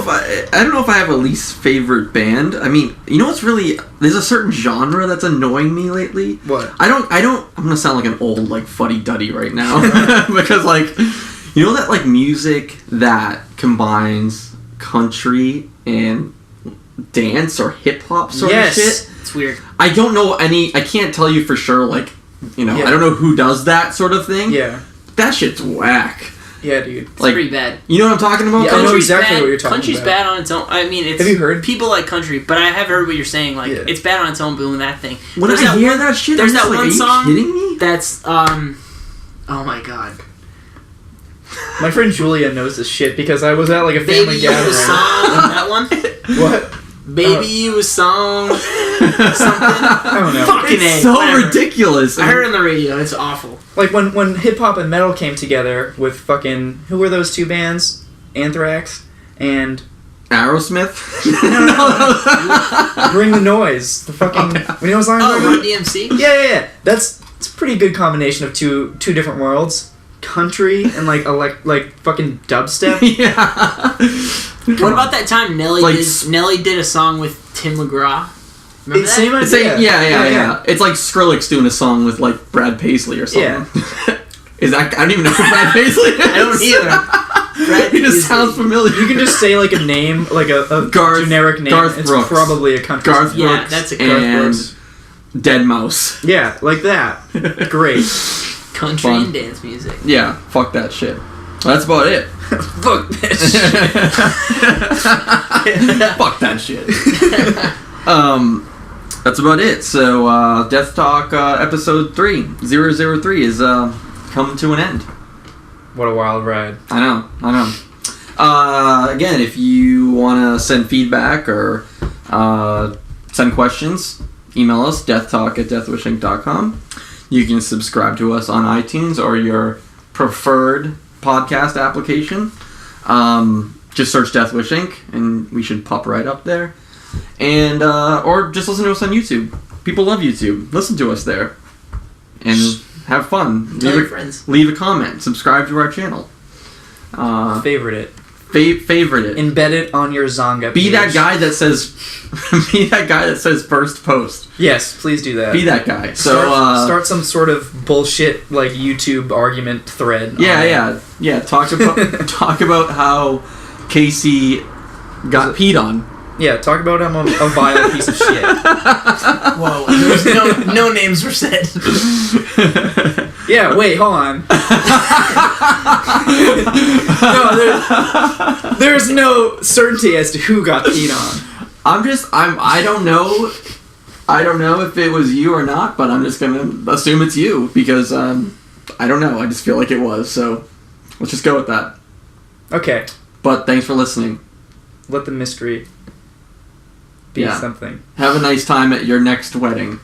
if I have a least favorite band. I mean, you know what's really, there's a certain genre that's annoying me lately. What? I'm gonna sound like an old like fuddy-duddy right now because like, you know that like music that combines country and dance or hip hop sort of shit. It's weird. I don't know I can't tell you for sure, like, you know, Yeah. I don't know who does that sort of thing. Yeah. That shit's whack. Yeah, dude. It's Like, pretty bad. you know what I'm talking about? Yeah, I know exactly what you're talking Country's about. bad on its own. I mean, it's... Have you heard? People like country, but I have heard what you're saying. Like, Yeah. it's bad on its own, but doing that thing. When There's I hear one- that shit, There's I'm that just like, one are you song kidding me? that's, oh my god. My friend Julia knows this shit because I was at like a Baby family You a gathering. Song, that one? What? Baby You a Song, something. I don't know. Fucking It's A, so whatever. ridiculous. I heard it on the radio. It's awful. Like when hip hop and metal came together with fucking, who were those two bands? Anthrax and Aerosmith? Bring the Noise. The fucking, you know what I'm Oh, talking Run about? DMC? Yeah. It's a pretty good combination of two different worlds. Country and like fucking dubstep. Yeah. What about that time Nelly Like did a song with Tim McGraw? Remember It's that? same It's idea. like, yeah. It's like Skrillex doing a song with like Brad Paisley or something. Yeah. Is that? I don't even know who Brad Paisley is. I don't either. Brad He just Paisley. sounds familiar. You can just say like a name, like a Garth- generic name. Garth it's Brooks. probably a country. Garth Yeah, Brooks that's a Garth and Brooks. Dead Mouse. Yeah, like that. Great. Country Fun. and dance music. Yeah, fuck that shit. That's about it. Fuck this. Fuck that shit. That's about it. So, Death Talk episode 003 is coming to an end. What a wild ride. I know. Again, if you want to send feedback or send questions, email us, deathtalk@deathwishinc.com. You can subscribe to us on iTunes or your preferred podcast application. Just search Deathwish Inc. and we should pop right up there. And or just listen to us on YouTube. People love YouTube. Listen to us there. And have fun. Tell your friends. Leave a comment. Subscribe to our channel. Favorite it. Favorite it. Embed it on your Zonga Be page. that guy that says first post. Yes, please do that. Be that guy. So start some sort of bullshit like YouTube argument thread. yeah. Talk about how Casey got peed on. Yeah, talk about I'm a vile piece of shit. Whoa. No names were said. Yeah, wait, hold on. No, there's no certainty as to who got peed on. I don't know if it was you or not, but I'm just gonna assume it's you because I don't know. I just feel like it was. So let's just go with that. Okay, But thanks for listening. let the mystery be something. Have a nice time at your next wedding.